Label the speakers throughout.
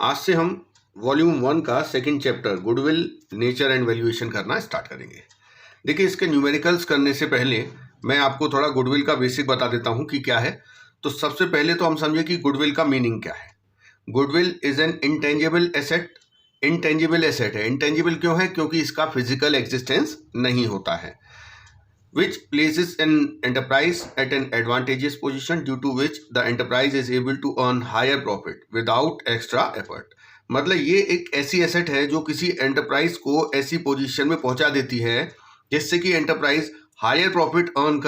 Speaker 1: आज से हम वॉल्यूम 1 का second chapter goodwill nature and valuation करना स्टार्ट करेंगे। देखिए, इसके न्यूमेरिकल्स करने से पहले मैं आपको थोड़ा गुडविल का बेसिक बता देता हूं कि क्या है। तो सबसे पहले तो हम समझे कि गुडविल का मीनिंग क्या है। Goodwill is an intangible asset. Intangible asset है। इंटेंजिबल क्यों है? क्योंकि इसका फिजिकल एग्जिस्टेंस नहीं होता है। which places an enterprise at an advantageous position due to which the enterprise is able to earn higher profit without extra effort। मतलब ये एक ऐसी एसेट है जो किसी एंटरप्राइज को ऐसी पोजीशन में पहुंचा देती है जिससे कि एंटरप्राइज हायर प्रॉफिट अर्न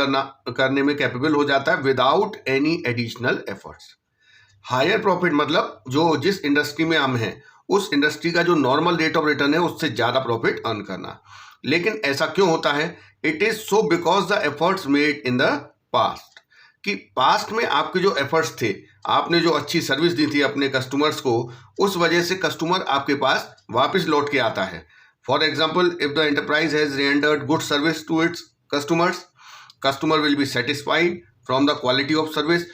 Speaker 1: करने में कैपेबल हो जाता है without any additional efforts. Higher profit मतलब जो जिस इंडस्ट्री में हम हैं उस इंडस्ट्री का जो नॉर्मल रेट ऑफ रिटर्न है उससे ज्यादा प्रॉफिट अर्न करना। लेकिन ऐसा क्यों होता है? It is so because the efforts made in the past, कि पास्ट में आपके जो एफर्ट्स थे, आपने जो अच्छी सर्विस दी थी अपने कस्टमर्स को, उस वजह से कस्टमर आपके पास वापस लौट के आता है। For example, if the enterprise has rendered good service to its customers, customer will be satisfied from the quality of service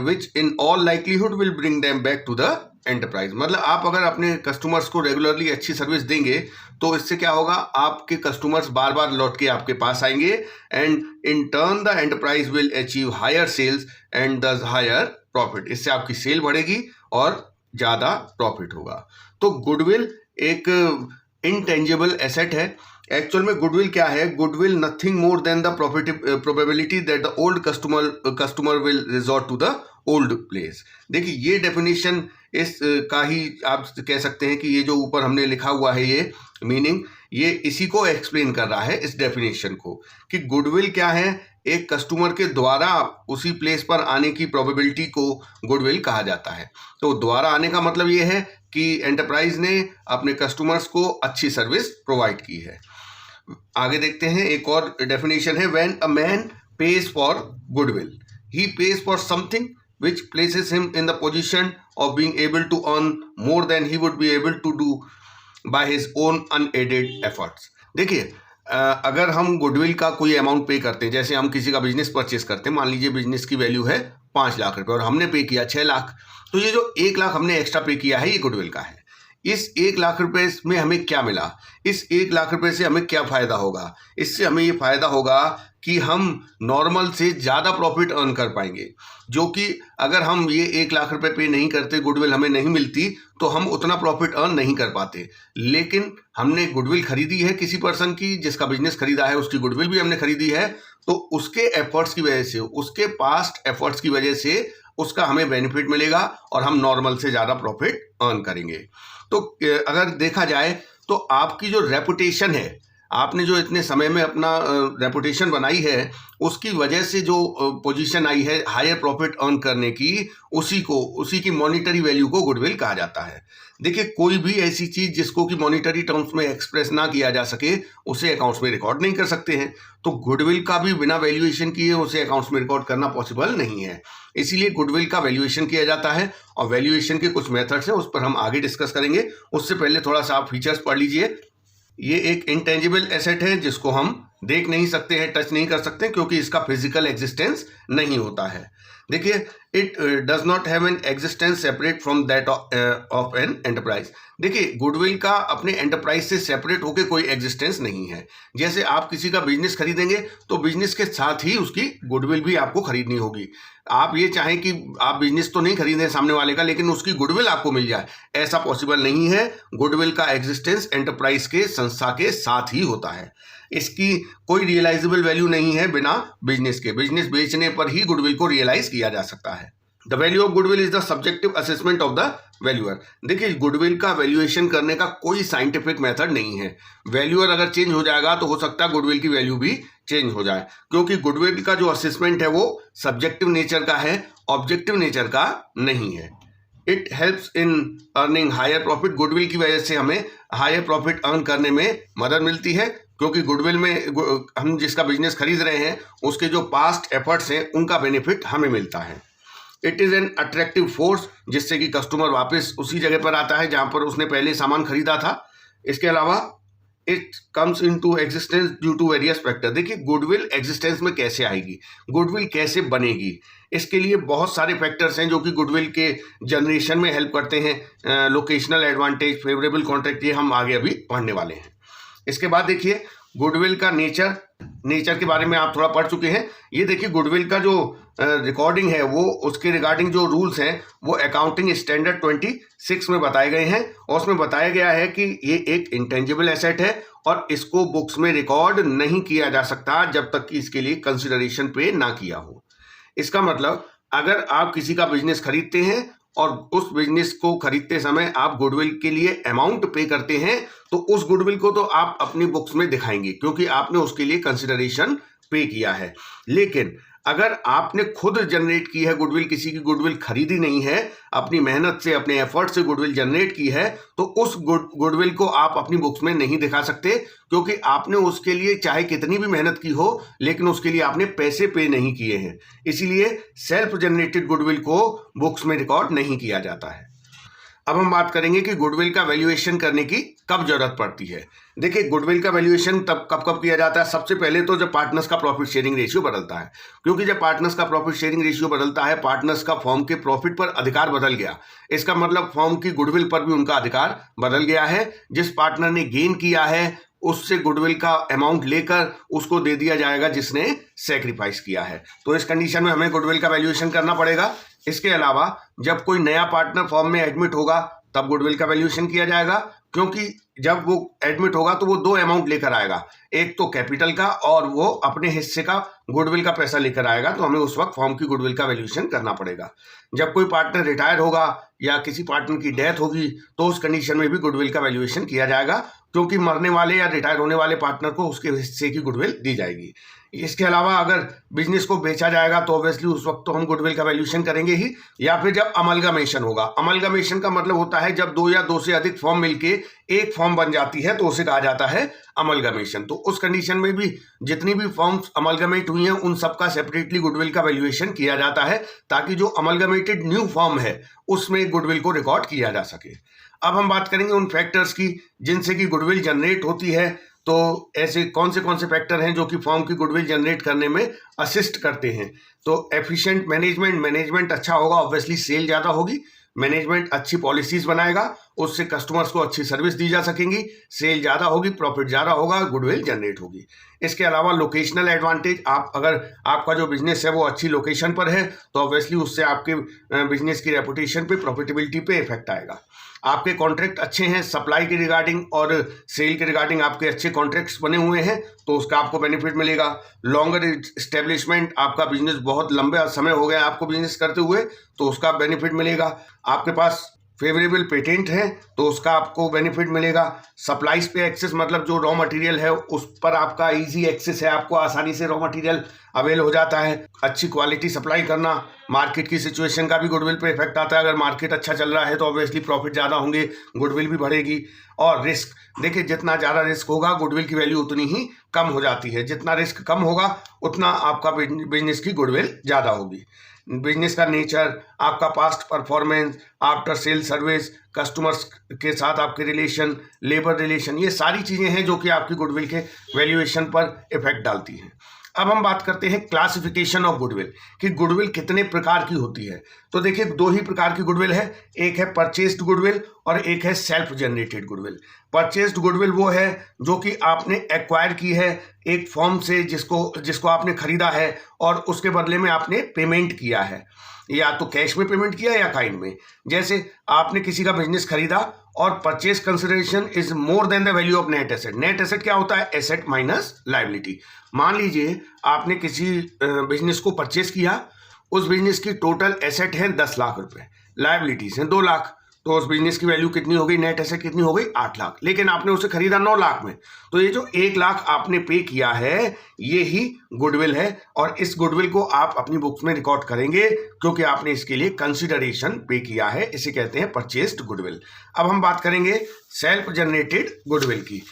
Speaker 1: which in all likelihood will bring them back to the enterprise। मतलब आप अगर अपने customers को regularly अच्छी service देंगे तो इससे क्या होगा, आपके कस्टमर्स बार बार लौट के आपके पास आएंगे and in turn the enterprise will achieve higher sales and thus higher profit. इससे आपकी सेल बढ़ेगी और ज़्यादा प्रॉफिट होगा। तो गुडविल एक इंटेंजिबल एसेट है। एक्चुअल में गुडविल क्या है? Goodwill nothing more than the probability that the old customer will resort to the old place. देखिए, ये डेफिनेशन इस का ही आप कह सकते हैं कि ये जो ऊपर हमने लिखा हुआ है ये मीनिंग, ये इसी को एक्सप्लेन कर रहा है, इस डेफिनेशन को, कि गुडविल क्या है? एक कस्टमर के द्वारा उसी प्लेस पर आने की प्रोबेबिलिटी को गुडविल कहा जाता है। तो द्वारा आने का मतलब ये है कि एंटरप्राइज ने अपने कस्टमर्स को अच्छी सर्विस प्रोवाइड की है। आगे देखते हैं, एक और डेफिनेशन है, when a man page for goodwill, he page for something which places him in the position of being able to earn more than he would be able to do by his own unaided efforts। देखिए, अगर हम goodwill का कोई amount पे करते हैं, जैसे हम किसी का बिजनेस परचेस करते हैं, मान लीजिए बिजनेस की वैल्यू है 5 लाख रुपए और हमने पे किया 6 लाख, तो ये जो 1 लाख हमने एक्स्ट्रा पे किया है ये गुडविल का है। इस 1 लाख रुपए में हमें क्या मिला? इस 1 लाख रुपए से हमें क्या फायदा होगा? इससे हमें ये फायदा होगा कि हम नॉर्मल से ज़्यादा प्रॉफिट अर्न कर पाएंगे, जो कि अगर हम ये 1 लाख रुपए पे नहीं करते, गुडविल हमें नहीं मिलती, तो हम उतना प्रॉफिट अर्न नहीं कर पाते। लेकिन हमने गुडविल खरीदी है किसी पर्सन की, जिसका बिजनेस खरीदा है उसकी गुडविल भी हमने खरीदी है, तो उसके एफर्ट्स की वजह से, उसके पास्ट एफर्ट्स की वजह से उसका हमें बेनिफिट मिलेगा और हम नॉर्मल से ज़्यादा प्रॉफिट अर्न करेंगे। तो अगर देखा जाए तो आपकी जो रेपुटेशन है, आपने जो इतने समय में अपना रेपुटेशन बनाई है, उसकी वजह से जो पोजीशन आई है हायर प्रॉफिट अर्न करने की, उसी की मॉनिटरी वैल्यू को गुडविल कहा जाता है। देखिए, कोई भी ऐसी चीज जिसको कि मॉनिटरी टर्म्स में एक्सप्रेस ना किया जा सके उसे अकाउंट्स में रिकॉर्ड नहीं कर सकते हैं। तो गुडविल का भी बिना वैल्यूएशन किए उसे अकाउंट्स में रिकॉर्ड करना पॉसिबल नहीं है। इसीलिए गुडविल का वैल्यूएशन किया जाता है और वैल्यूएशन के कुछ मेथड्स हैं, उस पर हम आगे डिस्कस करेंगे। उससे पहले थोड़ा सा आप फीचर्स पढ़ लीजिए। ये एक इंटेंजिबल एसेट है जिसको हम देख नहीं सकते हैं, टच नहीं कर सकते, क्योंकि इसका फिजिकल एग्जिस्टेंस नहीं होता है। देखिए, it does not have an existence separate from that of an enterprise. देखिए, गुडविल का अपने एंटरप्राइज से सेपरेट होकर कोई एग्जिस्टेंस नहीं है। जैसे आप किसी का बिजनेस खरीदेंगे तो बिजनेस के साथ ही उसकी गुडविल भी आपको खरीदनी होगी। आप ये चाहें कि आप बिजनेस तो नहीं खरीदें सामने वाले का, लेकिन उसकी गुडविल आपको मिल जाए, ऐसा पॉसिबल नहीं है। गुडविल का एग्जिस्टेंस एंटरप्राइज के, संस्था के साथ ही होता है। इसकी कोई रियलाइजेबल वैल्यू नहीं है बिना बिजनेस के। बिजनेस बेचने पर ही गुडविल को रियलाइज किया जा सकता है। The value of goodwill is the subjective assessment of the valuer. देखिए, गुडविल का वैल्यूएशन करने का कोई साइंटिफिक मेथड नहीं है। वैल्यूअर अगर चेंज हो जाएगा तो हो सकता है गुडविल की वैल्यू भी चेंज हो जाए, क्योंकि गुडविल का जो असेसमेंट है वो सब्जेक्टिव नेचर का है, ऑब्जेक्टिव नेचर का नहीं है। It helps in earning higher profit. Goodwill की वजह से हमें हायर प्रॉफिट अर्न करने में मदद मिलती है, क्योंकि गुडविल में हम जिसका बिजनेस खरीद रहे हैं उसके जो पास्ट एफर्ट्स हैं उनका बेनिफिट हमें मिलता है। It is an attractive force, जिससे कि कस्टमर वापस उसी जगह पर आता है जहां पर उसने पहले सामान खरीदा था। इसके अलावा it comes into existence due to various factor. देखिए गुडविल एग्जिस्टेंस में कैसे आएगी, गुडविल कैसे बनेगी, इसके लिए बहुत सारे फैक्टर्स हैं जो कि गुडविल के जनरेशन में हेल्प करते हैं। लोकेशनल एडवांटेज, फेवरेबल कॉन्ट्रैक्ट, ये हम आगे अभी पढ़ने वाले हैं। इसके बाद देखिए गुडविल का नेचर के बारे में आप थोड़ा पढ़ चुके हैं। ये देखिए गुडविल का जो रिकॉर्डिंग है वो उसके रिगार्डिंग जो रूल्स हैं वो अकाउंटिंग स्टैंडर्ड 26 में बताए गए हैं, और उसमें बताया गया है कि ये एक इंटेंजिबल एसेट है और इसको बुक्स में रिकॉर्ड नहीं किया जा सकता जब तक कि इसके लिए कंसिडरेशन पे ना किया हो। इसका मतलब अगर आप किसी का बिजनेस खरीदते हैं और उस बिजनेस को खरीदते समय आप गुडविल के लिए अमाउंट पे करते हैं, तो उस गुडविल को तो आप अपनी बुक्स में दिखाएंगे क्योंकि आपने उसके लिए कंसिडरेशन पे किया है। लेकिन अगर आपने खुद जनरेट की है गुडविल, किसी की गुडविल खरीदी नहीं है, अपनी मेहनत से, अपने एफर्ट से गुडविल जनरेट की है, तो उस गुडविल को आप अपनी बुक्स में नहीं दिखा सकते क्योंकि आपने उसके लिए चाहे कितनी भी मेहनत की हो लेकिन उसके लिए आपने पैसे पे नहीं किए हैं। इसीलिए सेल्फ जनरेटेड गुडविल को बुक्स में रिकॉर्ड नहीं किया जाता है। अब हम बात करेंगे कि गुडविल का वैल्यूएशन करने की कब जरूरत पड़ती है। देखिए गुडविल का वैल्यूएशन तब कब किया जाता है। सबसे पहले तो जब पार्टनर्स का प्रॉफिट शेयरिंग रेशियो बदलता है, क्योंकि जब पार्टनर्स का प्रॉफिट शेयरिंग रेशियो बदलता है, पार्टनर्स का फर्म के प्रॉफिट पर अधिकार बदल गया। इसका मतलब फर्म की गुडविल पर भी उनका अधिकार बदल गया है। जिस पार्टनर ने गेन किया है उससे गुडविल का अमाउंट लेकर उसको दे दिया जाएगा जिसने सेक्रीफाइस किया है। तो इस कंडीशन में हमें गुडविल का वैल्यूएशन करना पड़ेगा। इसके अलावा जब कोई नया पार्टनर फर्म में एडमिट होगा तब गुडविल का वैल्यूएशन किया जाएगा, क्योंकि जब वो एडमिट होगा तो वो दो अमाउंट लेकर आएगा, एक तो कैपिटल का और वो अपने हिस्से का गुडविल का पैसा लेकर आएगा, तो हमें उस वक्त फर्म की गुडविल का वैल्यूएशन करना पड़ेगा। जब कोई पार्टनर रिटायर होगा या किसी पार्टनर की डेथ होगी तो उस कंडीशन में भी गुडविल का वैल्यूएशन किया जाएगा, क्योंकि मरने वाले या रिटायर होने वाले पार्टनर को उसके हिस्से की गुडविल दी जाएगी। इसके अलावा अगर बिजनेस को बेचा जाएगा तो ऑब्वियसली उस वक्त तो हम गुडविल का वैल्यूएशन करेंगे ही, या फिर जब अमलगामेशन होगा। अमलगामेशन का मतलब होता है जब दो या दो से अधिक फर्म मिलके एक फर्म बन जाती है तो उसे कहा जाता है अमलगामेशन। तो उस कंडीशन में भी जितनी भी फर्म्स अमलगामेट हुई हैं उन सबका सेपरेटली गुडविल का वैल्यूएशन किया जाता है, ताकि जो अमलगामेटेड न्यू फर्म है उसमें गुडविल को रिकॉर्ड किया जा सके। अब हम बात करेंगे उन फैक्टर्स की जिनसे कि गुडविल जनरेट होती है। तो ऐसे कौन से फैक्टर हैं जो कि फर्म की गुडविल जनरेट करने में असिस्ट करते हैं। तो एफिशिएंट मैनेजमेंट अच्छा होगा, ऑब्वियसली सेल ज़्यादा होगी। मैनेजमेंट अच्छी पॉलिसीज बनाएगा, उससे कस्टमर्स को अच्छी सर्विस दी जा सकेंगी, सेल ज़्यादा होगी, प्रॉफिट ज़्यादा होगा, गुडविल जनरेट होगी। इसके अलावा लोकेशनल एडवांटेज, अगर आपका जो बिजनेस है वो अच्छी लोकेशन पर है तो ऑब्वियसली उससे आपके बिजनेस की रेपुटेशन पे, प्रॉफिटेबिलिटी पे इफेक्ट आएगा। आपके कॉन्ट्रैक्ट अच्छे हैं, सप्लाई के रिगार्डिंग और सेल के रिगार्डिंग आपके अच्छे कॉन्ट्रैक्ट्स बने हुए हैं तो उसका आपको बेनिफिट मिलेगा। लॉन्गर एस्टेब्लिशमेंट, आपका बिजनेस बहुत लंबे समय हो गया आपको बिजनेस करते हुए तो उसका बेनिफिट मिलेगा। आपके पास फेवरेबल पेटेंट है तो उसका आपको बेनिफिट मिलेगा। सप्लाईज पे एक्सेस, मतलब जो रॉ मटेरियल है उस पर आपका इजी एक्सेस है, आपको आसानी से रॉ मटेरियल अवेल हो जाता है। अच्छी क्वालिटी सप्लाई करना, मार्केट की सिचुएशन का भी गुडविल पे इफेक्ट आता है। अगर मार्केट अच्छा चल रहा है तो ऑब्वियसली प्रॉफिट ज़्यादा होंगे, गुडविल भी बढ़ेगी। और रिस्क, देखिए जितना ज़्यादा रिस्क होगा गुडविल की वैल्यू उतनी ही कम हो जाती है। जितना रिस्क कम होगा उतना आपका बिजनेस की गुडविल ज़्यादा होगी। बिजनेस का नेचर, आपका past performance, after sale service, customers के साथ आपके रिलेशन, लेबर रिलेशन, ये सारी चीज़ें हैं जो कि आपकी गुडविल के वैल्यूएशन पर इफेक्ट डालती हैं। अब हम बात करते हैं क्लासिफिकेशन ऑफ गुडविल, कि गुडविल कितने प्रकार की होती है। तो देखिए दो ही प्रकार की गुडविल है, एक है परचेस्ड गुडविल और एक है self generated goodwill. Purchased goodwill वो है जो कि आपने एक्वायर की है एक फर्म से, जिसको आपने खरीदा है और उसके बदले में आपने पेमेंट किया है, या तो कैश में पेमेंट किया या काइंड में। जैसे आपने किसी का बिजनेस खरीदा और purchase consideration is more than the value of net asset. Net asset क्या होता है? Asset minus liability. मान लीजिए आपने किसी बिजनेस को परचेज किया, उस बिजनेस की टोटल एसेट है 10 लाख रुपए, लायबिलिटीज हैं 2 लाख, तो उस बिजनेस की वैल्यू कितनी हो गई? नेट एसेट कितनी हो गई? 8 लाख। लेकिन आपने उसे खरीदा 9 लाख में, तो ये जो 1 लाख आपने पे किया है ये ही गुडविल है, और इस गुडविल को आप अपनी बुक्स में रिकॉर्ड करेंगे क्योंकि आपने इसके लिए कंसिडरेशन पे किया है। इसे कहते हैं परचेस्ड गुडविल। अब हम बात करेंगे सेल्फ जनरेटेड गुडविल की।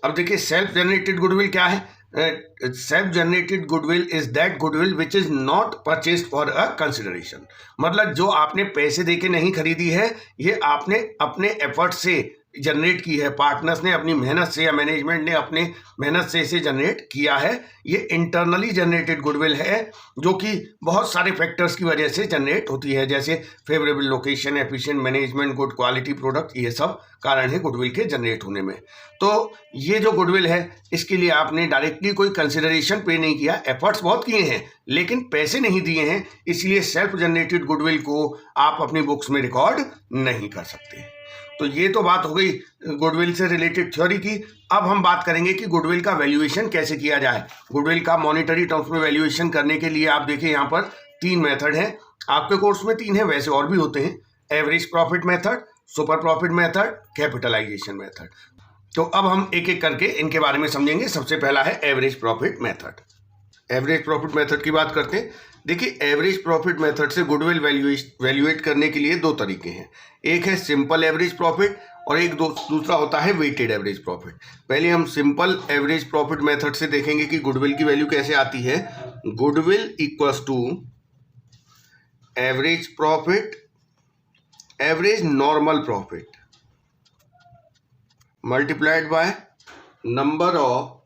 Speaker 1: अब देखिए सेल्फ जनरेटेड गुडविल क्या है? Self generated goodwill is that goodwill which is not purchased for a consideration. मतलब जो आपने पैसे देके नहीं खरीदी है, ये आपने अपने एफर्ट से जनरेट की है, पार्टनर्स ने अपनी मेहनत से या मैनेजमेंट ने अपने मेहनत से इसे जनरेट किया है। ये इंटरनली जनरेटेड गुडविल है जो कि बहुत सारे फैक्टर्स की वजह से जनरेट होती है, जैसे favourable location, efficient management, good quality product, ये सब कारण है गुडविल के जनरेट होने में। तो ये जो गुडविल है इसके लिए आपने डायरेक्टली कोई कंसिडरेशन पे नहीं किया, एफर्ट्स बहुत किए हैं लेकिन पैसे नहीं दिए हैं, इसलिए सेल्फ जनरेटेड गुडविल को आप अपनी बुक्स में रिकॉर्ड नहीं कर सकते। तो ये तो बात हो गई गुडविल से रिलेटेड थ्योरी की। अब हम बात करेंगे कि गुडविल का वैल्यूएशन कैसे किया जाए। गुडविल का मॉनेटरी टर्म्स में वैल्यूएशन करने के लिए आप देखिए यहाँ पर 3 मेथड हैं। आपके कोर्स में 3 है, वैसे और भी होते हैं। Average profit method, super profit method, capitalisation method. तो अब हम एक एक करके इनके बारे में समझेंगे। सबसे पहला है average profit method. Average profit method की बात करते हैं। देखिए, एवरेज प्रॉफिट मेथड से गुडविल वैल्यूएट करने के लिए 2 तरीके हैं। एक है सिंपल एवरेज प्रॉफिट और एक दूसरा होता है वेटेड एवरेज प्रॉफिट। पहले हम सिंपल एवरेज प्रॉफिट मेथड से देखेंगे कि गुडविल की वैल्यू कैसे आती है। Goodwill equals to average profit, average normal profit multiplied by number of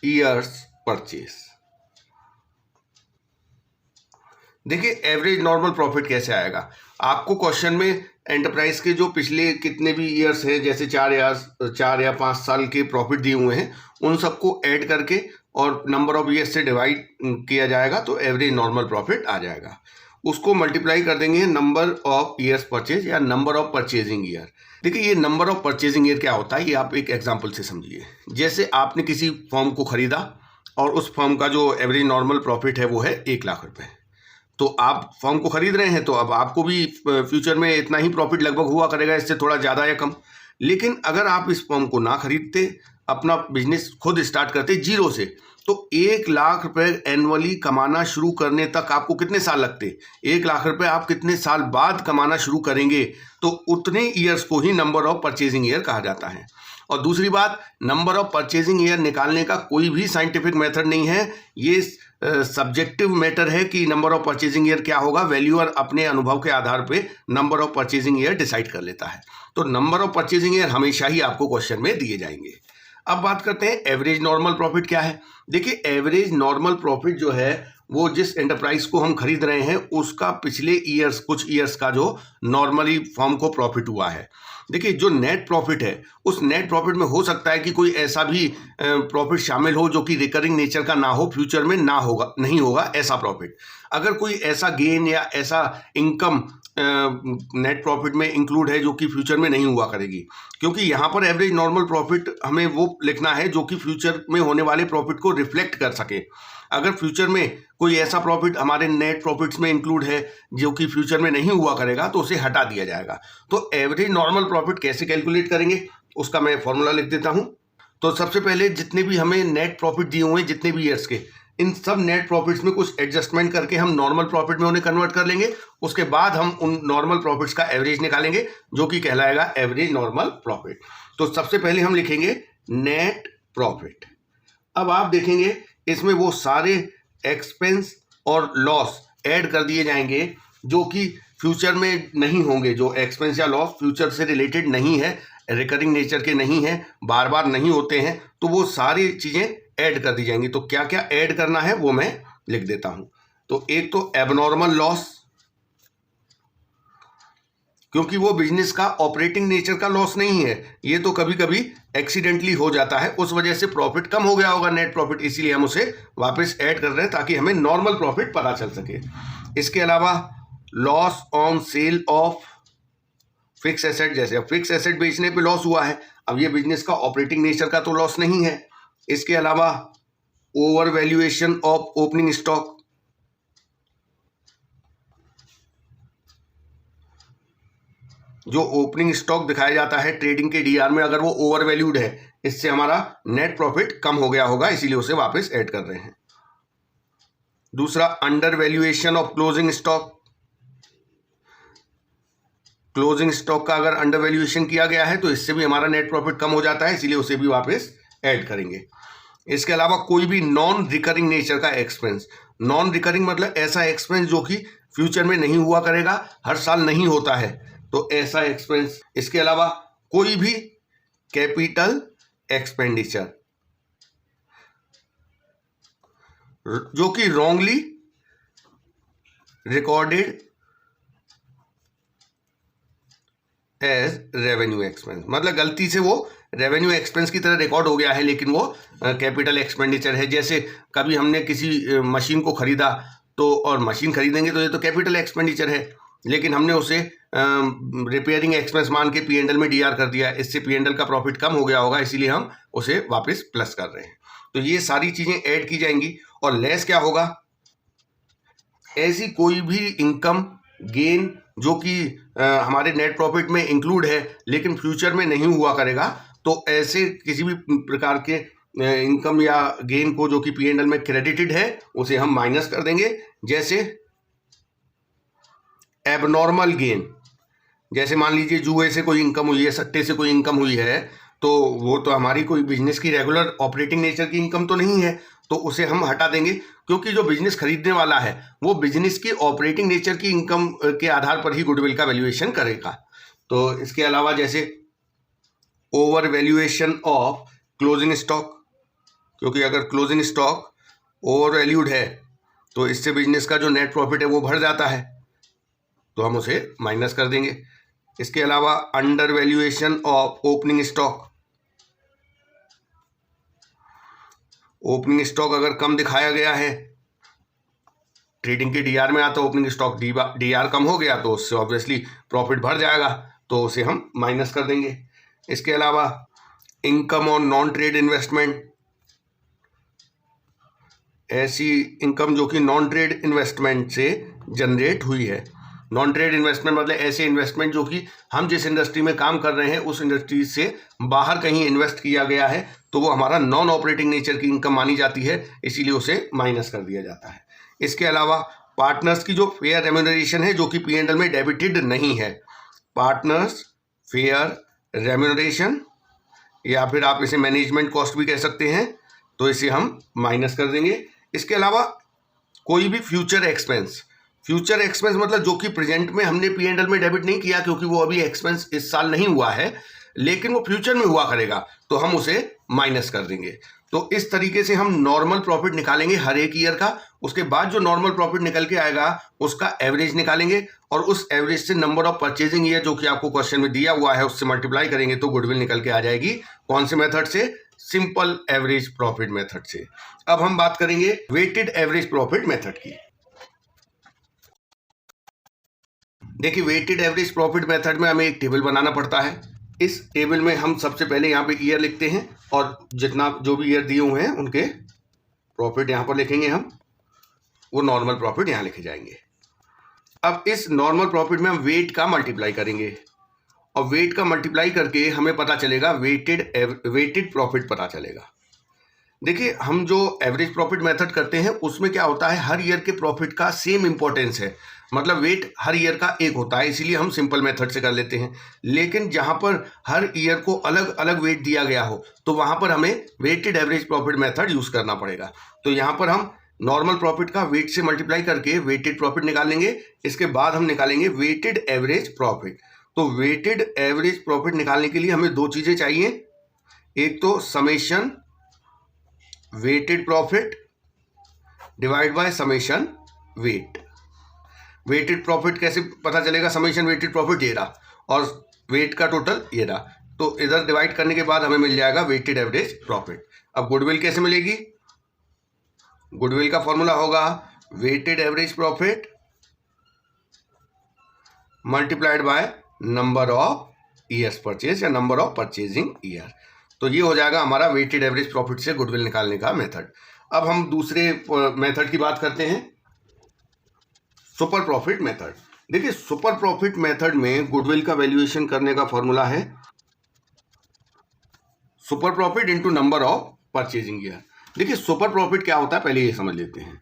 Speaker 1: years purchase. देखिए, एवरेज नॉर्मल प्रॉफिट कैसे आएगा। आपको क्वेश्चन में एंटरप्राइज के जो पिछले कितने भी ईयर्स हैं, जैसे 4 या 5 साल के प्रॉफिट दिए हुए हैं, उन सबको ऐड करके और नंबर ऑफ ईयर्स से डिवाइड किया जाएगा तो एवरेज नॉर्मल प्रॉफिट आ जाएगा। उसको मल्टीप्लाई कर देंगे नंबर ऑफ ईयर्स परचेज या नंबर ऑफ परचेजिंग ईयर। देखिए, ये नंबर ऑफ परचेजिंग ईयर क्या होता है ये आप एक एग्जाम्पल से समझिए। जैसे आपने किसी फर्म को खरीदा और उस फर्म का जो एवरेज नॉर्मल प्रॉफिट है वो है 1 लाख रुपए। तो आप फर्म को खरीद रहे हैं तो अब आपको भी फ्यूचर में इतना ही प्रॉफिट लगभग हुआ करेगा, इससे थोड़ा ज़्यादा या कम। लेकिन अगर आप इस फर्म को ना खरीदते, अपना बिजनेस खुद स्टार्ट करते जीरो से, तो 1 लाख रुपए एनुअली कमाना शुरू करने तक आपको कितने साल लगते। 1 लाख रुपए आप कितने साल बाद कमाना शुरू करेंगे, तो उतने ईयर्स को ही नंबर ऑफ परचेजिंग ईयर कहा जाता है। और दूसरी बात, नंबर ऑफ परचेजिंग ईयर निकालने का कोई भी साइंटिफिक मेथड नहीं है। ये सब्जेक्टिव मैटर है कि नंबर ऑफ परचेजिंग ईयर क्या होगा। वैल्यूअर अपने अनुभव के आधार पे number of purchasing year decide कर लेता है। तो नंबर ऑफ परचेजिंग ईयर हमेशा ही आपको क्वेश्चन में दिए जाएंगे। अब बात करते हैं एवरेज नॉर्मल प्रॉफिट क्या है। देखिए, एवरेज नॉर्मल प्रॉफिट जो है वो जिस एंटरप्राइज को हम खरीद रहे हैं उसका पिछले ईयर्स, कुछ ईयर्स का जो नॉर्मली फर्म को प्रॉफिट हुआ है। देखिए, जो नेट प्रॉफिट है उस नेट प्रॉफिट में हो सकता है कि कोई ऐसा भी प्रॉफिट शामिल हो जो कि रिकरिंग नेचर का ना हो, फ्यूचर में ना होगा, नहीं होगा ऐसा प्रॉफिट। अगर कोई ऐसा गेन या ऐसा इनकम नेट प्रॉफिट में इंक्लूड है जो कि फ्यूचर में नहीं हुआ करेगी, क्योंकि यहाँ पर एवरेज नॉर्मल प्रॉफिट हमें वो लिखना है जो कि फ्यूचर में होने वाले प्रॉफिट को रिफ्लेक्ट कर सके। अगर फ्यूचर में कोई ऐसा प्रॉफिट हमारे नेट प्रॉफिट्स में इंक्लूड है जो कि फ्यूचर में नहीं हुआ करेगा तो उसे हटा दिया जाएगा। तो एवरेज नॉर्मल प्रॉफिट कैसे कैलकुलेट करेंगे उसका मैं फॉर्मूला लिख देता हूँ। तो सबसे पहले जितने भी हमें नेट प्रॉफिट दिए हुए हैं, जितने भी ईयर्स के, इन सब नेट प्रॉफिट्स में कुछ एडजस्टमेंट करके हम नॉर्मल प्रॉफिट में उन्हें कन्वर्ट कर लेंगे। उसके बाद हम उन नॉर्मल प्रॉफिट्स का एवरेज निकालेंगे जो कि कहलाएगा एवरेज नॉर्मल प्रॉफिट। तो सबसे पहले हम लिखेंगे नेट प्रॉफिट। अब आप देखेंगे इसमें वो सारे एक्सपेंस और लॉस ऐड कर दिए जाएंगे जो कि फ्यूचर में नहीं होंगे। जो एक्सपेंस या लॉस फ्यूचर से रिलेटेड नहीं है, रिकरिंग नेचर के नहीं है, बार बार नहीं होते हैं, तो वो सारी चीज़ें ऐड कर दी जाएंगी। तो क्या क्या ऐड करना है वो मैं लिख देता हूं। तो एक तो एबनॉर्मल लॉस, क्योंकि वो बिजनेस का ऑपरेटिंग नेचर का लॉस नहीं है, ये तो कभी कभी एक्सीडेंटली हो जाता है, उस वजह से प्रॉफिट कम हो गया होगा नेट प्रॉफिट, इसीलिए हम उसे वापस ऐड कर रहे हैं ताकि हमें नॉर्मल प्रॉफिट पता चल सके। इसके अलावा loss on sale of fix asset, जैसे अब फिक्स एसेट बेचने पे लॉस हुआ है, अब ये बिजनेस का ऑपरेटिंग नेचर का तो लॉस नहीं है। इसके अलावा over valuation of opening stock, जो ओपनिंग स्टॉक दिखाया जाता है ट्रेडिंग के डीआर में, अगर वो ओवर वैल्यूड है, इससे हमारा नेट प्रॉफिट कम हो गया होगा, इसीलिए उसे वापस ऐड कर रहे हैं। दूसरा, under valuation of closing stock, closing stock का अगर अंडर वैल्यूएशन किया गया है तो इससे भी हमारा नेट प्रॉफिट कम हो जाता है, इसीलिए उसे भी वापस ऐड करेंगे। इसके अलावा कोई भी नॉन रिकरिंग नेचर का एक्सपेंस, नॉन रिकरिंग मतलब ऐसा एक्सपेंस जो कि फ्यूचर में नहीं हुआ करेगा, हर साल नहीं होता है, तो ऐसा एक्सपेंस। इसके अलावा कोई भी कैपिटल एक्सपेंडिचर जो कि wrongly recorded as revenue expense, मतलब गलती से वो रेवेन्यू एक्सपेंस की तरह रिकॉर्ड हो गया है लेकिन वो कैपिटल एक्सपेंडिचर है। जैसे कभी हमने किसी मशीन को खरीदा तो, और मशीन खरीदेंगे तो ये तो कैपिटल एक्सपेंडिचर है, लेकिन हमने उसे रिपेयरिंग एक्सपेंस मान के P&L में DR कर दिया, इससे P&L का प्रॉफिट कम हो गया होगा, इसीलिए हम उसे वापस प्लस कर रहे हैं। तो ये सारी चीजें ऐड की जाएंगी। और लेस क्या होगा? ऐसी कोई भी इनकम गेन जो कि हमारे नेट प्रॉफिट में इंक्लूड है लेकिन फ्यूचर में नहीं हुआ करेगा, तो ऐसे किसी भी प्रकार के इनकम या गेन को जो कि P&L में क्रेडिटेड है उसे हम माइनस कर देंगे। जैसे एबनॉर्मल गेन, जैसे मान लीजिए जुए से कोई इनकम हुई है, सट्टे से कोई इनकम हुई है, तो वो तो हमारी कोई बिजनेस की रेगुलर ऑपरेटिंग नेचर की इनकम तो नहीं है, तो उसे हम हटा देंगे, क्योंकि जो बिजनेस खरीदने वाला है वो बिजनेस की ऑपरेटिंग नेचर की इनकम के आधार पर ही गुडविल का वैल्यूएशन करेगा। तो इसके अलावा जैसे over valuation of closing stock, क्योंकि अगर क्लोजिंग स्टॉक ओवर वैल्यूड है तो इससे बिजनेस का जो नेट प्रॉफिट है वो बढ़ जाता है, तो हम उसे माइनस कर देंगे। इसके अलावा under valuation of opening stock, opening stock अगर कम दिखाया गया है, ट्रेडिंग के DR में आता, ओपनिंग स्टॉक DR कम हो गया तो उससे ऑब्वियसली प्रॉफिट बढ़ जाएगा, तो उसे हम माइनस कर देंगे। इसके अलावा income on non trade investment, ऐसी इनकम जो कि नॉन ट्रेड इन्वेस्टमेंट से जनरेट हुई है। नॉन ट्रेड इन्वेस्टमेंट मतलब ऐसे इन्वेस्टमेंट जो कि हम जिस इंडस्ट्री में काम कर रहे हैं उस इंडस्ट्री से बाहर कहीं इन्वेस्ट किया गया है, तो वो हमारा नॉन ऑपरेटिंग नेचर की इनकम मानी जाती है, इसीलिए उसे माइनस कर दिया जाता है। इसके अलावा पार्टनर्स की जो फेयर रेम्यूनरेशन है जो कि P&L में डेबिटेड नहीं है, पार्टनर्स फेयर रेम्यूनरेशन या फिर आप इसे मैनेजमेंट कॉस्ट भी कह सकते हैं, तो इसे हम माइनस कर देंगे। इसके अलावा कोई भी फ्यूचर एक्सपेंस, फ्यूचर एक्सपेंस मतलब जो कि प्रेजेंट में हमने P&L में डेबिट नहीं किया क्योंकि वो अभी एक्सपेंस इस साल नहीं हुआ है, लेकिन वो फ्यूचर में हुआ करेगा, तो हम उसे माइनस कर देंगे। तो इस तरीके से हम नॉर्मल प्रॉफिट निकालेंगे हर एक ईयर का। उसके बाद जो नॉर्मल प्रॉफिट निकल के आएगा उसका एवरेज निकालेंगे और उस एवरेज से नंबर ऑफ परचेजिंग ईयर जो कि आपको क्वेश्चन में दिया हुआ है उससे मल्टीप्लाई करेंगे तो गुडविल निकल के आ जाएगी। कौन से मेथड से? सिंपल एवरेज प्रॉफिट मेथड से। अब हम बात करेंगे वेटेड एवरेज प्रॉफिट मेथड की। देखिए, वेटेड एवरेज प्रॉफिट मेथड में हमें एक टेबल बनाना पड़ता है। इस टेबल में हम सबसे पहले यहाँ पे ईयर लिखते हैं और जितना जो भी ईयर दिए हुए हैं उनके प्रॉफिट यहाँ पर लिखेंगे हम, वो नॉर्मल प्रॉफिट यहाँ लिखे जाएंगे। अब इस नॉर्मल प्रॉफिट में हम वेट का मल्टीप्लाई करेंगे और वेट का मल्टीप्लाई करके हमें पता चलेगा वेटेड प्रॉफिट पता चलेगा। देखिए, हम जो एवरेज प्रॉफिट मेथड करते हैं उसमें क्या होता है, हर ईयर के प्रॉफिट का सेम इंपॉर्टेंस है, मतलब वेट हर ईयर का एक होता है, इसीलिए हम सिंपल मेथड से कर लेते हैं। लेकिन जहां पर हर ईयर को अलग अलग वेट दिया गया हो तो वहां पर हमें weighted average profit method use करना पड़ेगा। तो यहां पर हम नॉर्मल प्रॉफिट का वेट से मल्टीप्लाई करके वेटेड प्रॉफिट निकालेंगे। इसके बाद हम निकालेंगे वेटेड एवरेज प्रॉफिट। तो वेटेड एवरेज प्रॉफिट निकालने के लिए हमें दो चीजें चाहिए, एक तो summation weighted profit divide by summation weight. Weighted profit कैसे पता चलेगा? समेशन वेटेड प्रॉफिट ये रहा और वेट का टोटल ये रहा, तो इधर डिवाइड करने के बाद हमें मिल जाएगा वेटेड एवरेज प्रॉफिट। अब गुडविल कैसे मिलेगी? गुडविल का फॉर्मूला होगा weighted average profit multiplied by number of years purchase या नंबर ऑफ परचेजिंग ईयर। तो ये हो जाएगा हमारा वेटेड एवरेज प्रॉफिट से गुडविल निकालने का मेथड। अब हम दूसरे मेथड की बात करते हैं, सुपर प्रॉफिट मेथड। देखिए, सुपर प्रॉफिट मेथड में गुडविल का वैल्यूएशन करने का फॉर्मूला है super profit into number of purchasing year. देखिए, सुपर प्रॉफिट क्या होता है पहले ये समझ लेते हैं।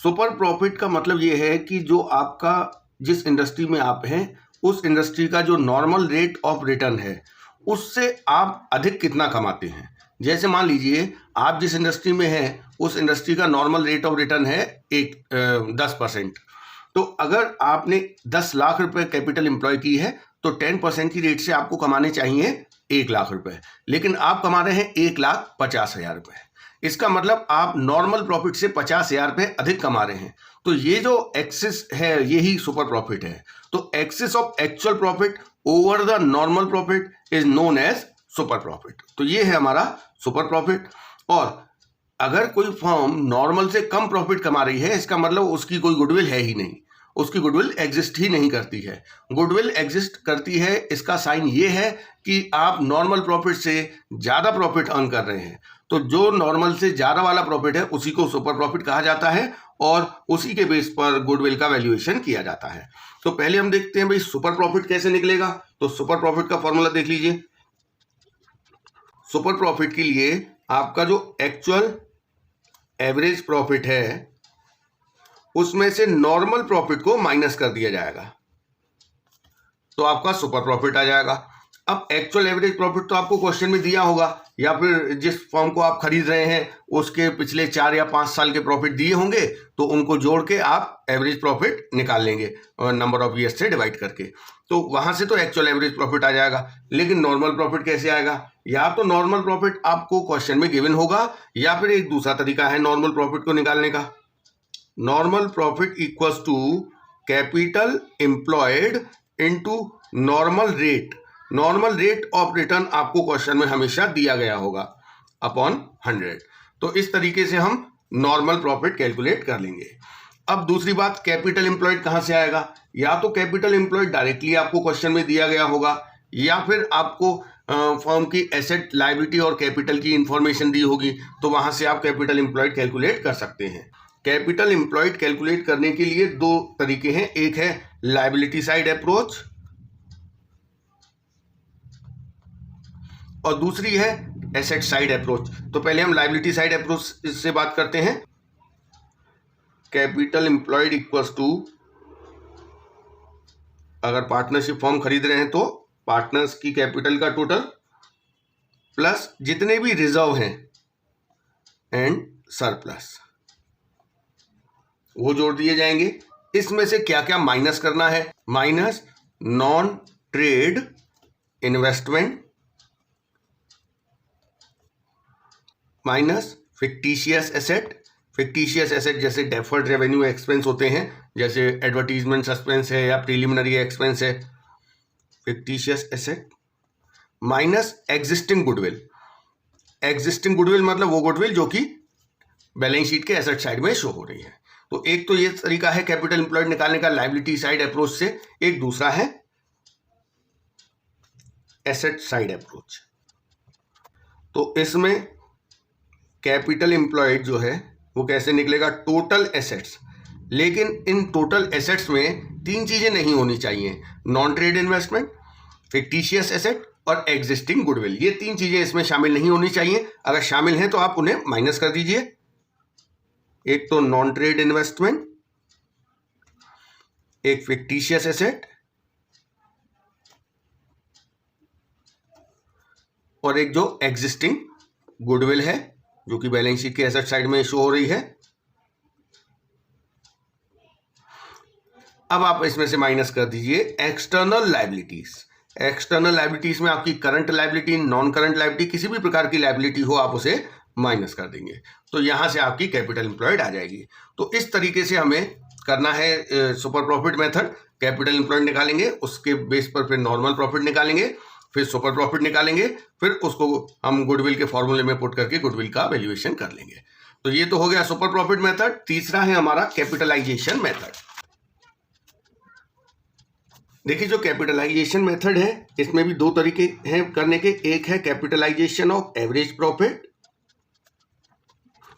Speaker 1: सुपर प्रॉफिट का मतलब ये है कि जो आपका जिस इंडस्ट्री में आप हैं उस इंडस्ट्री का जो नॉर्मल रेट ऑफ रिटर्न है उससे आप अधिक कितना कमाते हैं। जैसे मान लीजिए आप जिस इंडस्ट्री में हैं उस इंडस्ट्री का नॉर्मल रेट ऑफ रिटर्न है 10%, तो अगर आपने 10 लाख रुपए कैपिटल एम्प्लॉय की है तो 10% की रेट से आपको कमाने चाहिए 1,00,000 रुपए, लेकिन आप कमा रहे हैं 1,50,000 रुपए। इसका मतलब आप नॉर्मल प्रॉफिट से 50,000 रुपए अधिक कमा रहे हैं। तो ये जो एक्सेस है यही सुपर प्रॉफिट है। तो excess of actual profit over the normal profit is known as super profit. तो ये है हमारा सुपर प्रॉफिट। और अगर कोई फर्म नॉर्मल से कम प्रॉफिट कमा रही है, इसका मतलब उसकी कोई गुडविल है ही नहीं, उसकी गुडविल एग्जिस्ट ही नहीं करती है। गुडविल एग्जिस्ट करती है, इसका साइन ये है कि आप नॉर्मल प्रॉफिट से ज़्यादा प्रॉफिट अर्न कर रहे हैं। तो जो नॉर्मल से ज़्यादा वाला प्रॉफिट है उसी को सुपर प्रॉफिट कहा जाता है और उसी के बेस पर गुडविल का वैल्यूएशन किया जाता है। तो पहले हम देखते हैं भाई सुपर प्रॉफिट कैसे निकलेगा। तो सुपर प्रॉफिट का फॉर्मूला देख लीजिए। सुपर प्रॉफिट के लिए आपका जो एक्चुअल एवरेज प्रॉफिट है उसमें से नॉर्मल प्रॉफिट को माइनस कर दिया जाएगा, तो आपका सुपर प्रॉफिट आ जाएगा। अब एक्चुअल एवरेज प्रॉफिट तो आपको क्वेश्चन में दिया होगा, या फिर जिस फर्म को आप खरीद रहे हैं उसके पिछले 4 या 5 साल के प्रॉफिट दिए होंगे, तो उनको जोड़ के आप एवरेज प्रॉफिट निकाल लेंगे नंबर ऑफ ईयर्स से डिवाइड करके। तो वहां से तो एक्चुअल एवरेज प्रॉफिट आ जाएगा। लेकिन नॉर्मल प्रॉफिट कैसे आएगा? या तो नॉर्मल प्रॉफिट आपको क्वेश्चन में गिवन होगा, या फिर एक दूसरा तरीका है नॉर्मल प्रॉफिट को निकालने का। Normal profit equals to capital employed into normal rate. Normal rate of return आपको क्वेश्चन में हमेशा दिया गया होगा अपॉन 100। तो इस तरीके से हम नॉर्मल प्रॉफिट कैलकुलेट कर लेंगे। अब दूसरी बात, कैपिटल एम्प्लॉयड कहां से आएगा? या तो कैपिटल एम्प्लॉयड डायरेक्टली आपको क्वेश्चन में दिया गया होगा, या फिर आपको फर्म की एसेट, लायबिलिटी और कैपिटल की इंफॉर्मेशन दी होगी, तो वहां से आप कैपिटल एम्प्लॉयड कैलकुलेट कर सकते हैं। कैपिटल एम्प्लॉयड कैलकुलेट करने के लिए 2 तरीके हैं। एक है लायबिलिटी साइड अप्रोच और दूसरी है एसेट साइड अप्रोच। तो पहले हम लायबिलिटी साइड अप्रोच से बात करते हैं। कैपिटल एम्प्लॉयड इक्वल्स टू, अगर पार्टनरशिप फॉर्म खरीद रहे हैं तो पार्टनर्स की कैपिटल का टोटल प्लस जितने भी रिजर्व हैं एंड सरप्लस, वो जोड़ दिए जाएंगे। इसमें से क्या क्या माइनस करना है? Minus non trade investment, minus fictitious asset. Fictitious asset जैसे डेफर्ड रेवेन्यू एक्सपेंस होते हैं, जैसे एडवर्टीजमेंट सस्पेंस है या प्रीलिमिनरी एक्सपेंस है, fictitious asset. Minus existing goodwill. Existing goodwill मतलब वो गुडविल जो कि बैलेंस शीट के एसेट साइड में शो हो रही है। तो एक तो ये तरीका है कैपिटल एम्प्लॉयड निकालने का लायबिलिटी साइड अप्रोच से, एक दूसरा है एसेट साइड अप्रोच। तो इसमें कैपिटल एम्प्लॉयड जो है वो कैसे निकलेगा? Total assets. लेकिन इन टोटल एसेट्स में 3 चीजें नहीं होनी चाहिए, non trade investment, fictitious asset और एग्जिस्टिंग गुडविल। ये 3 चीजें इसमें शामिल नहीं होनी चाहिए। अगर शामिल हैं तो आप उन्हें माइनस कर दीजिए। एक तो नॉन ट्रेड इन्वेस्टमेंट, एक फिक्टिशियस एसेट और एक जो एग्जिस्टिंग गुडविल है जो कि बैलेंस शीट के एसेट साइड में शो हो रही है। अब आप इसमें से माइनस कर दीजिए एक्सटर्नल लायबिलिटीज। एक्सटर्नल लायबिलिटीज में आपकी current liability, non current liability, किसी भी प्रकार की लायबिलिटी हो आप उसे माइनस कर देंगे। तो यहां से आपकी कैपिटल एम्प्लॉयड आ जाएगी। तो इस तरीके से हमें करना है super profit method. Capital employed निकालेंगे, उसके बेस पर फिर नॉर्मल प्रॉफिट निकालेंगे, फिर सुपर प्रॉफिट निकालेंगे, फिर उसको हम गुडविल के फॉर्मूले में पुट करके गुडविल का वैल्यूएशन कर लेंगे। तो ये तो हो गया सुपर प्रॉफिट मेथड। तीसरा है हमारा कैपिटलाइजेशन मेथड। देखिए जो कैपिटलाइजेशन मेथड है इसमें भी 2 तरीके हैं करने के। एक है कैपिटलाइजेशन ऑफ एवरेज प्रॉफिट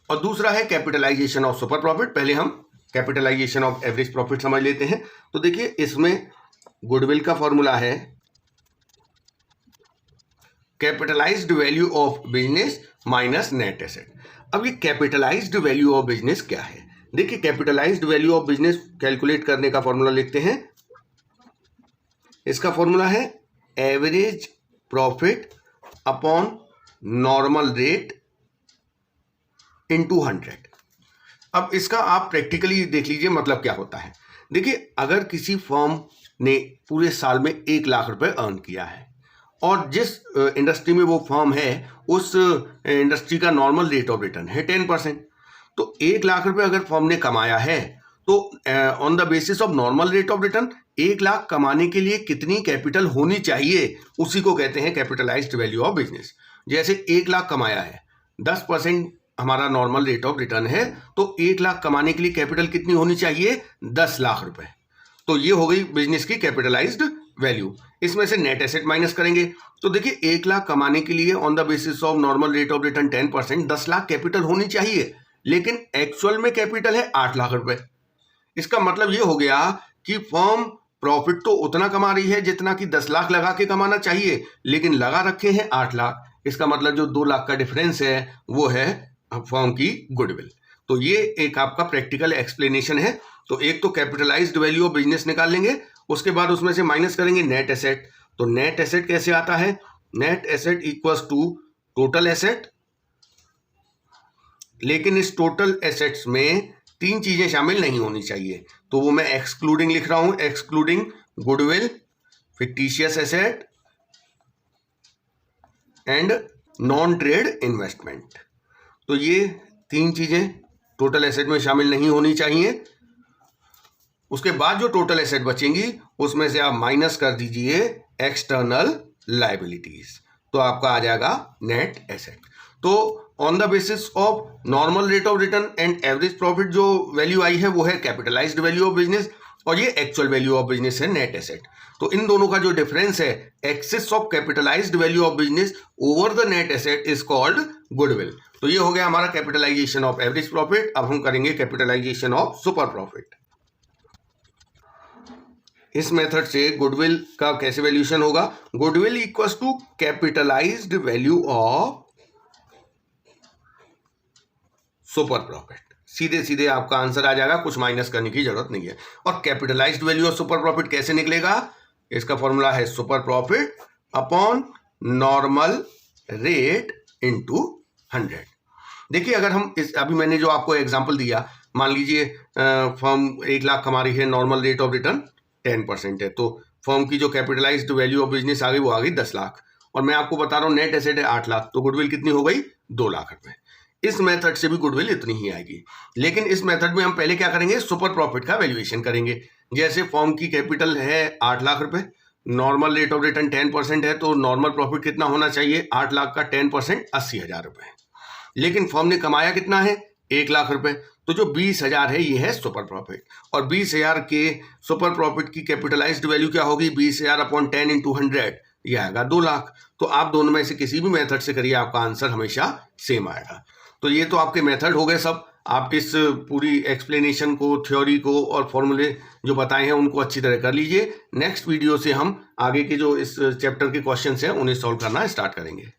Speaker 1: और दूसरा है कैपिटलाइजेशन ऑफ सुपर प्रॉफिट। पहले हम कैपिटलाइजेशन ऑफ एवरेज प्रॉफिट समझ लेते हैं। तो देखिए इसमें गुडविल का फॉर्मूला है capitalised value of business minus net asset. अब ये कैपिटलाइज्ड वैल्यू ऑफ बिजनेस क्या है? देखिए capitalised value of business calculate करने का फॉर्मूला लिखते हैं। इसका फॉर्मूला है average profit upon normal rate into 100। अब इसका आप प्रैक्टिकली देख लीजिए मतलब क्या होता है। देखिए अगर किसी फर्म ने पूरे साल में 1 लाख रुपए अर्न किया है और जिस इंडस्ट्री में वो फर्म है उस इंडस्ट्री का नॉर्मल रेट ऑफ रिटर्न है 10%। तो 1 लाख रुपए अगर फर्म ने कमाया है तो on the basis of normal rate of return 1 lakh कमाने के लिए कितनी कैपिटल होनी चाहिए, उसी को कहते हैं कैपिटलाइज्ड वैल्यू ऑफ बिजनेस। जैसे 1 लाख कमाया है, 10% हमारा नॉर्मल रेट ऑफ रिटर्न है, तो 1 लाख कमाने के लिए कैपिटल कितनी होनी चाहिए, 10 लाख रुपए। तो ये हो गई बिजनेस की कैपिटलाइज्ड वैल्यू। इसमें से नेट एसेट माइनस करेंगे तो देखिए 1 लाख कमाने के लिए on the basis of normal rate of return 10% 10 lakh capital होनी चाहिए, लेकिन एक्चुअल में कैपिटल है 8 लाख रुपए। इसका मतलब ये हो गया कि फर्म प्रॉफिट तो उतना कमा रही है जितना कि 10 लाख लगा के कमाना चाहिए, लेकिन लगा रखे हैं 8 लाख। इसका मतलब जो 2 लाख का डिफरेंस है वो है फर्म की गुडविल। तो ये एक आपका प्रैक्टिकल एक्सप्लेनेशन है। तो एक तो कैपिटलाइज्ड वैल्यू ऑफ बिजनेस निकाल लेंगे, उसके बाद उसमें से माइनस करेंगे नेट एसेट। तो नेट एसेट कैसे आता है, net asset equals to total asset, लेकिन इस टोटल एसेट्स में 3 चीजें शामिल नहीं होनी चाहिए, तो वो मैं एक्सक्लूडिंग लिख रहा हूं, excluding goodwill, fictitious asset and non trade investment. तो ये 3 चीजें टोटल एसेट में शामिल नहीं होनी चाहिए। उसके बाद जो टोटल एसेट बचेंगी उसमें से आप माइनस कर दीजिए एक्सटर्नल लायबिलिटीज, तो आपका आ जाएगा नेट एसेट। तो on the basis of normal rate of return and average profit जो वैल्यू आई है वो है कैपिटलाइज्ड वैल्यू ऑफ बिजनेस, और ये एक्चुअल वैल्यू ऑफ बिजनेस है नेट एसेट। तो इन दोनों का जो डिफरेंस है, excess of capitalised value of business over the net asset is called goodwill. तो ये हो गया हमारा कैपिटलाइजेशन ऑफ एवरेज प्रॉफिट। अब हम करेंगे कैपिटलाइजेशन ऑफ सुपर प्रॉफिट। इस मेथड से गुडविल का कैसे वैल्यूएशन होगा, goodwill equals to capitalised value of super profit. सीधे सीधे आपका आंसर आ जाएगा, कुछ माइनस करने की जरूरत नहीं है। और capitalised value of super profit कैसे निकलेगा, इसका फॉर्मूला है super profit upon normal rate into 100। देखिए अगर हम इस अभी मैंने जो आपको एग्जांपल दिया, मान लीजिए फर्म 1 लाख कमा रही है, नॉर्मल रेट ऑफ रिटर्न 10% है, तो फर्म की जो कैपिटलाइज्ड वैल्यू ऑफ बिजनेस आ गई वो आ गई 10 लाख, और मैं आपको बता रहा हूँ नेट एसेट है 8 लाख, तो गुडविल कितनी हो गई 2 लाख रुपए। इस मेथड से भी गुडविल इतनी ही आएगी, लेकिन इस मेथड में हम पहले क्या करेंगे, सुपर प्रॉफिट का वैल्यूएशन करेंगे। जैसे फर्म की कैपिटल है 8 लाख रुपए, नॉर्मल रेट ऑफ रिटर्न 10% है, तो नॉर्मल प्रॉफिट कितना होना चाहिए, 8 लाख का 10% 80,000 रुपए। लेकिन फर्म ने कमाया कितना है, 1 लाख रुपए, तो जो 20,000 है ये है सुपर प्रॉफिट। और 20,000 के सुपर प्रॉफिट की कैपिटलाइज्ड वैल्यू क्या होगी, 20,000 अपॉन 10 इंटू 100, ये आएगा 2 लाख। तो आप दोनों में से किसी भी मेथड से करिए, आपका आंसर हमेशा सेम आएगा। तो ये तो आपके मेथड हो गए सब। आप इस पूरी एक्सप्लेनेशन को, थ्योरी को और फॉर्मूले जो बताए हैं उनको अच्छी तरह कर लीजिए। नेक्स्ट वीडियो से हम आगे के जो इस चैप्टर के क्वेश्चंस हैं उन्हें सॉल्व करना स्टार्ट करेंगे।